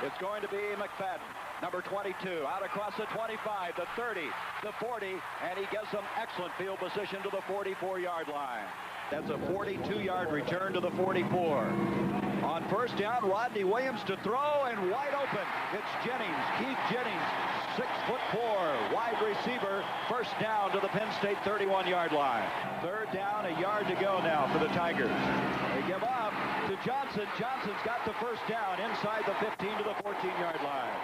It's going to be McFadden, number 22, out across the 25, the 30, the 40, and he gets some excellent field position to the 44-yard line. That's a 42-yard return to the 44. On first down, Rodney Williams to throw and wide open. It's Jennings, Keith Jennings, 6'4", wide receiver. First down to the Penn State 31-yard line. Third down, a yard to go now for the Tigers. They give up to Johnson. Johnson's got the first down inside the 15 to the 14-yard line.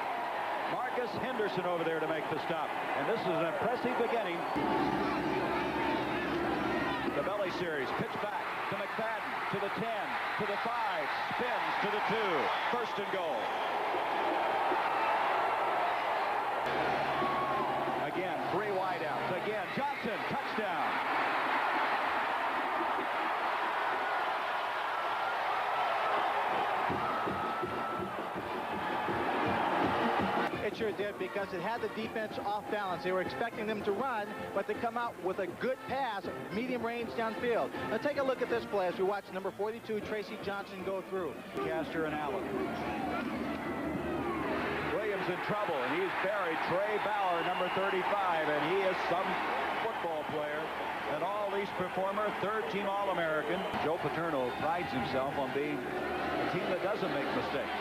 Marcus Henderson over there to make the stop. And this is an impressive beginning. The belly series, pitch back to McFadden, to the 10, to the 5, spins to the 2, first and goal. Again, 3 wideouts. Again, Johnson, touchdown. It sure did, because it had the defense off balance. They were expecting them to run, but they come out with a good pass, medium range downfield. Now take a look at this play as we watch number 42, Tracy Johnson, go through. Castor and Allen. Williams in trouble, and he's buried. Trey Bauer, number 35, and he is some football player. An all-East performer, third-team All-American. Joe Paterno prides himself on being a team that doesn't make mistakes.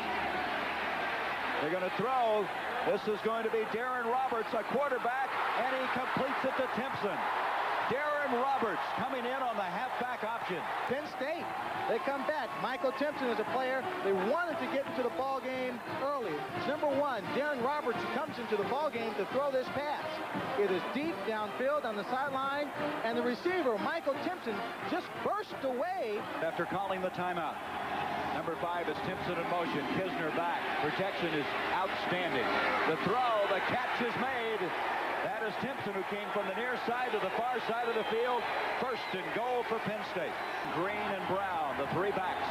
They're going to throw. This is going to be Darren Roberts, a quarterback, and he completes it to Timpson. Darren Roberts coming in on the halfback option. Penn State, they come back. Michael Timpson is a player. They wanted to get into the ball game early. Number 1, Darren Roberts, who comes into the ball game to throw this pass. It is deep downfield on the sideline, and the receiver, Michael Timpson, just burst away. After calling the timeout. Number 5 is Timpson in motion. Kisner back. Protection is outstanding. The throw, the catch is made. That is Timpson, who came from the near side to the far side of the field. First and goal for Penn State. Green and Brown, the 3 backs.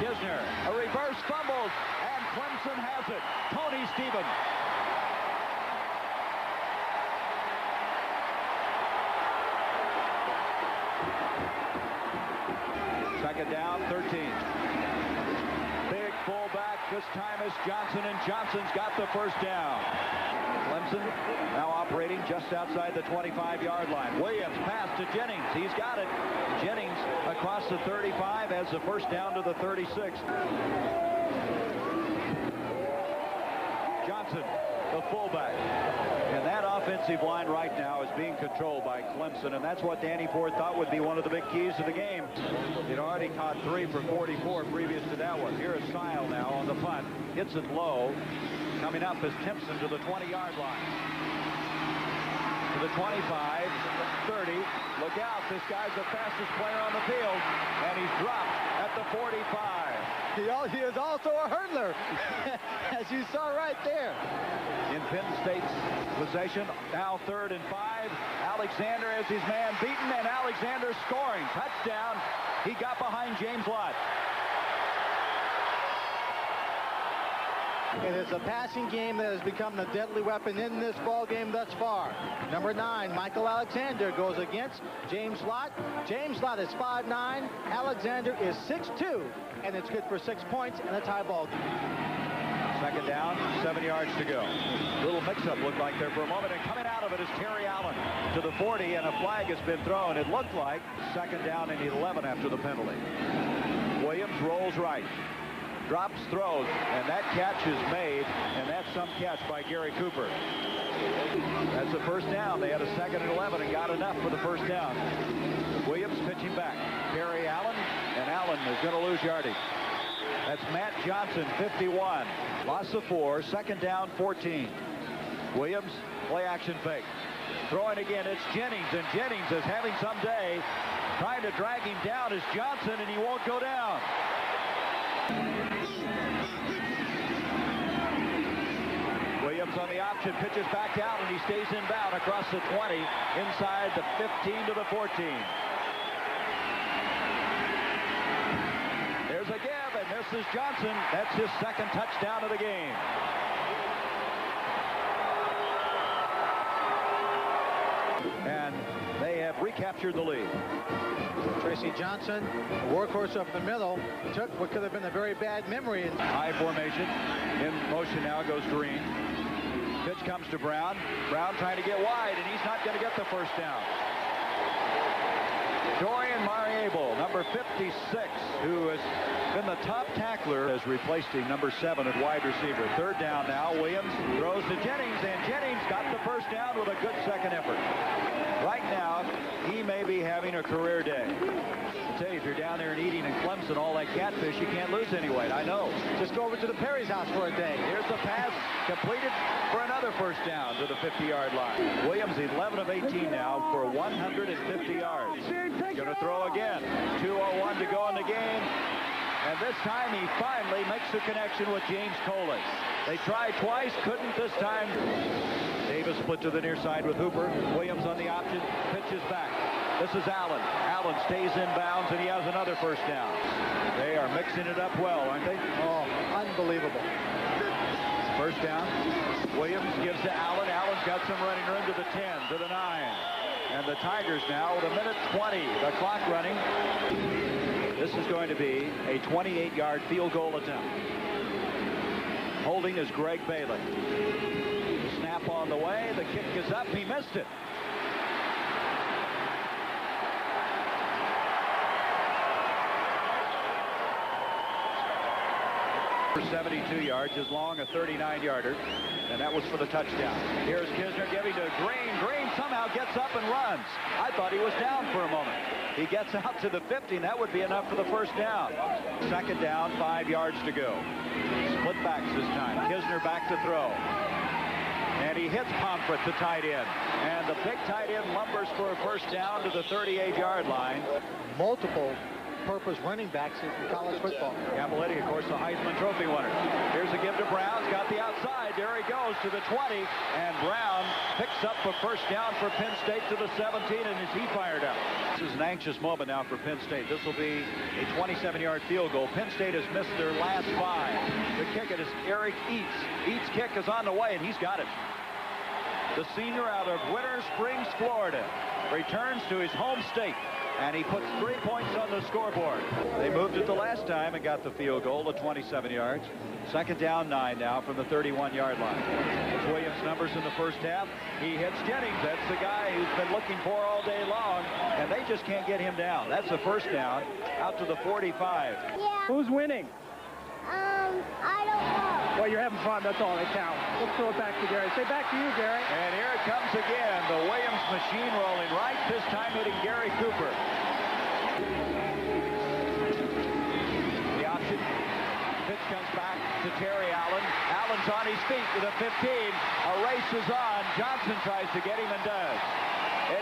Kisner, a reverse fumbles, and Clemson has it. Tony Stevens. Second down, 13. Big fullback. This time is Johnson, and Johnson's got the first down. Clemson now operating just outside the 25-yard line. Williams pass to Jennings. He's got it. Jennings across the 35 has the first down to the 36. Johnson, the fullback. And that offensive line right now is being controlled by Clemson, and that's what Danny Ford thought would be one of the big keys to the game. He'd already caught 3 for 44 previous to that one. Here is Sile now on the punt. Hits it low. Coming up is Timpson to the 20-yard line. To the 25, 30. Look out, this guy's the fastest player on the field, and he's dropped at the 45. He is also a hurdler, as you saw right there. In Penn State's possession, now 3rd and 5. Alexander has his man beaten, and Alexander scoring. Touchdown. He got behind James Lott. It is a passing game that has become the deadly weapon in this ball game thus far. Number 9, Michael Alexander, goes against James Lott. James Lott is 5'9". Alexander is 6'2", and it's good for 6 points and a tie ball game. Second down, 7 yards to go. Little mix-up looked like there for a moment, and coming out of it is Terry Allen to the 40, and a flag has been thrown. It looked like second down and 11 after the penalty. Williams rolls right. Drops, throws, and that catch is made, and that's some catch by Gary Cooper. That's the first down. They had a 2nd and 11 and got enough for the first down. Williams pitching back. Terry Allen, and Allen is going to lose yardage. That's Matt Johnson, 51. Loss of 4, second down, 14. Williams, play action fake. Throwing again, it's Jennings, and Jennings is having some day. Trying to drag him down is Johnson, and he won't go down. Williams on the option, pitches back out, and he stays inbound across the 20, inside the 15 to the 14. There's a give, and this is Johnson. That's his 2nd touchdown of the game. And they have recaptured captured the lead. Tracy Johnson, workhorse up the middle, took what could have been a very bad memory. High formation. In motion now goes Green. Pitch comes to Brown. Brown trying to get wide, and he's not going to get the first down. Dorian Mariable, number 56, who has been the top tackler, has replaced him, number 7 at wide receiver. Third down now. Williams throws to Jennings, and Jennings got the first down with a good second effort. Right now, he may be having a career day. I tell you, if you're down there and eating in Clemson all that catfish, you can't lose any weight. I know. Just go over to the Perry's house for a day. Here's the pass completed for another first down to the 50-yard line. Williams 11 of 18 now for 150 yards. Going to throw again. 2:01 to go in the game. And this time he finally makes the connection with James Coley. They tried twice, couldn't this time. Davis split to the near side with Hooper. Williams on the option, pitches back. This is Allen. Allen stays in bounds, and he has another first down. They are mixing it up well, aren't they? Oh, unbelievable. First down. Williams gives to Allen. Allen's got some running room to the 10, to the 9. And the Tigers now with 1:20, the clock running. This is going to be a 28-yard field goal attempt. Holding is Greg Bailey. Snap on the way. The kick is up. He missed it. For 72 yards, as long a 39-yarder, and that was for the touchdown. Here's Kisner giving to Green. Green somehow gets up and runs. I thought he was down for a moment. He gets out to the 50, and that would be enough for the first down. Second down, 5 yards to go. Split backs this time. Kisner back to throw. And he hits Pomfret, the tight end. And the big tight end lumbers for a first down to the 38-yard line. Multiple purpose running backs in college football. Cavalletti, of course, the Heisman Trophy winner. Here's a give to Brown. He's got the outside. There he goes to the 20. And Brown picks up a first down for Penn State to the 17. And is he fired up? This is an anxious moment now for Penn State. This will be a 27-yard field goal. Penn State has missed their last 5. The kick it is Eric Eats. Eats' kick is on the way, and he's got it. The senior out of Winter Springs, Florida, returns to his home state. And he puts 3 points on the scoreboard. They moved it the last time and got the field goal to 27 yards. Second down, 9 now from the 31-yard line. It's Williams' numbers in the first half. He hits Jennings. That's the guy who's been looking for all day long. And they just can't get him down. That's the first down out to the 45. Yeah. Who's winning? I don't know. Well, you're having fun. That's all that counts. Let's throw it back to Gary. Say back to you, Gary. And here it comes again. The Williams machine rolling right, this time hitting Gary Cooper. The option. Pitch comes back to Terry Allen. Allen's on his feet with a 15. A race is on. Johnson tries to get him and does.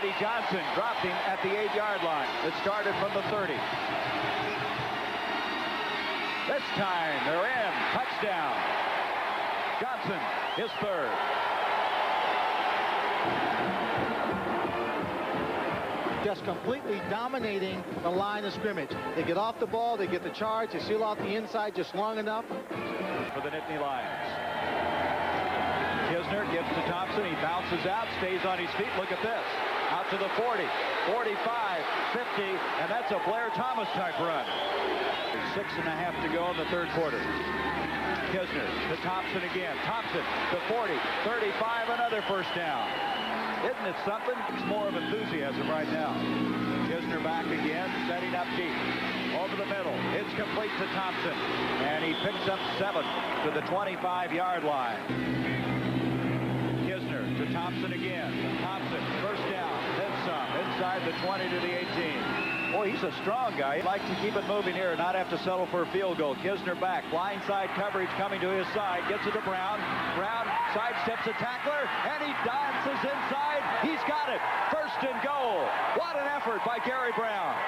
Eddie Johnson dropped him at the 8-yard line. It started from the 30. This time they're in. Touchdown. Johnson, his third. Just completely dominating the line of scrimmage. They get off the ball, they get the charge, they seal off the inside just long enough. For the Nittany Lions. Kisner gives to Thompson. He bounces out, stays on his feet. Look at this. Out to the 40, 45, 50, and that's a Blair Thomas type run. 6.5 to go in the third quarter. Kisner to Thompson again. Thompson to 40, 35, another first down. Isn't it something? It's more of enthusiasm right now. Kisner back again, setting up deep. Over the middle. It's complete to Thompson. And he picks up 7 to the 25-yard line. Kisner to Thompson again. Thompson, first down, then some. Inside the 20 to the 18. Boy, he's a strong guy. He'd like to keep it moving here, not have to settle for a field goal. Kisner back. Blindside coverage coming to his side. Gets it to Brown. Brown sidesteps a tackler, and he dances inside. He's got it. First and goal. What an effort by Gary Brown.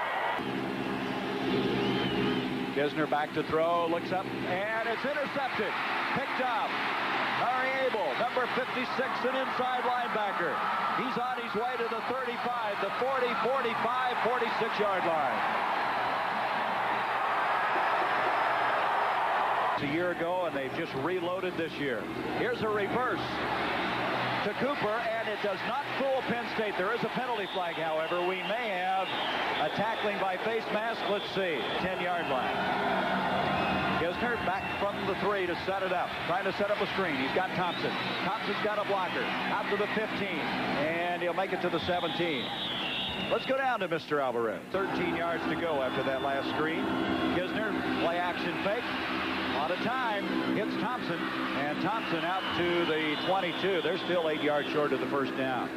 Kisner back to throw. Looks up, and it's intercepted. Picked up. Mariable, number 56, an inside linebacker. He's on his way to the 35, the 40, 45, 46-yard line. It's a year ago, and they've just reloaded this year. Here's a reverse. to Cooper, and it does not fool Penn State. There is a penalty flag, however. We may have a tackling by face mask. Let's see. 10-yard line. Kisner back from the 3 to set it up. Trying to set up a screen. He's got Thompson. Thompson's got a blocker. Out to the 15. And he'll make it to the 17. Let's go down to Mr. Alvarez. 13 yards to go after that last screen. Kisner, play action fake. A lot of time. Hits Thompson. And Thompson out to the 22. They're still 8 yards short of the first down.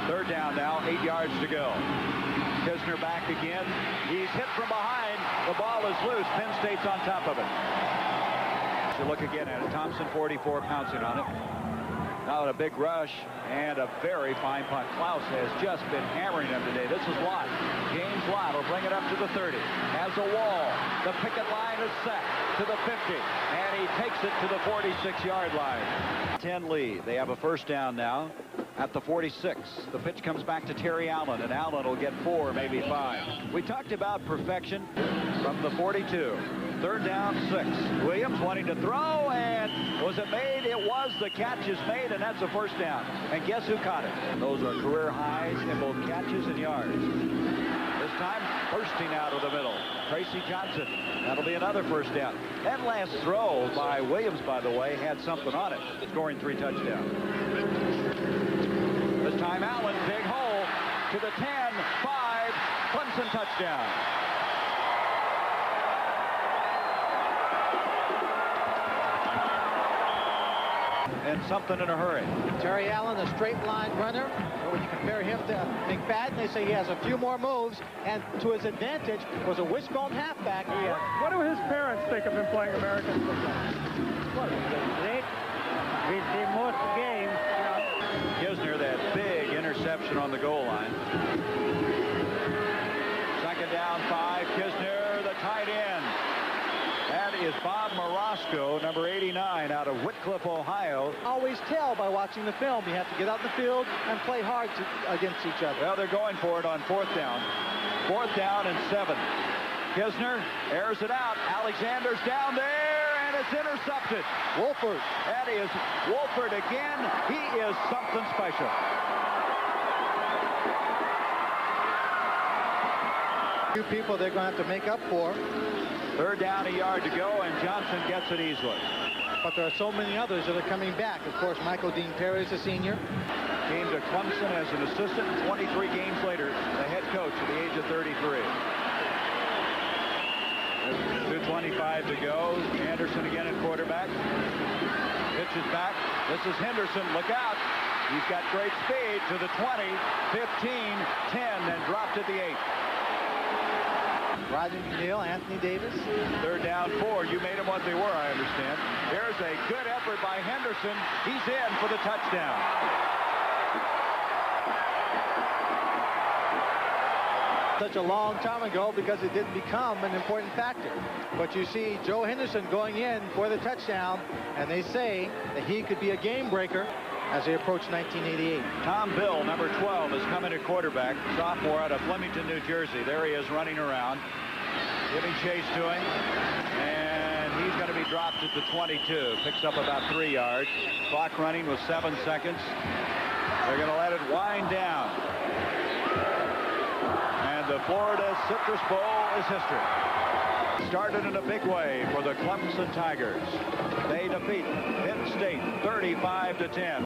Third down now. 8 yards to go. Kisner back again. He's hit from behind. The ball is loose. Penn State's on top of it. So look again at it. Thompson, 44, pouncing on it. Now a big rush and a very fine punt. Klaus has just been hammering him today. This is Lott. James Lott will bring it up to the 30. Has a wall. The picket line is set to the 50. And he takes it to the 46-yard line. 10 lead. They have a first down now at the 46. The pitch comes back to Terry Allen, and Allen will get 4, maybe 5. We talked about perfection from the 42. Third down, 6. Williams wanting to throw, and was it made? It was. The catch is made, and that's a first down. And guess who caught it? Those are career highs in both catches and yards. This time, bursting out of the middle. Tracy Johnson. That'll be another first down. That last throw by Williams, by the way, had something on it. Scoring 3 touchdowns. This time, Allen, big hole to the 10, 5, Clemson touchdown. And something in a hurry. Terry Allen, a straight line runner. When you compare him to McFadden, they say he has a few more moves, and to his advantage was a wishbone halfback. What do his parents think of him playing American football? Well, great. With the most games. Kisner, that big interception on the goal line. Second down, 5. Kisner, the tight end. That is Bob Morosco, number 89, out of Whitcliffe, Ohio. Always tell by watching the film. You have to get out in the field and play hard against each other. Well, they're going for it on 4th down. 4th down and 7. Kisner airs it out. Alexander's down there, and it's intercepted. Wolford. That is Wolford again. He is something special. Few people they're going to have to make up for. Third down, a yard to go, and Johnson gets it easily. But there are so many others that are coming back. Of course, Michael Dean Perry is a senior. Came to Clemson as an assistant. 23 games later, the head coach at the age of 33. 2:25 to go. Anderson again at quarterback. Pitches back. This is Henderson. Look out. He's got great speed to the 20, 15, 10, and dropped at the 8. Rodney McNeil, Anthony Davis. Third down, 4. You made them what they were, I understand. There's a good effort by Henderson. He's in for the touchdown. Such a long time ago because it didn't become an important factor. But you see Joe Henderson going in for the touchdown, and they say that he could be a game breaker as they approach 1988. Tom Bill, number 12, is coming at quarterback. Sophomore out of Flemington, New Jersey. There he is running around, giving chase to him. And he's going to be dropped at the 22. Picks up about 3 yards. Clock running with 7 seconds. They're going to let it wind down. And the Florida Citrus Bowl is history. Started in a big way for the Clemson Tigers. They defeat Penn State 35-10.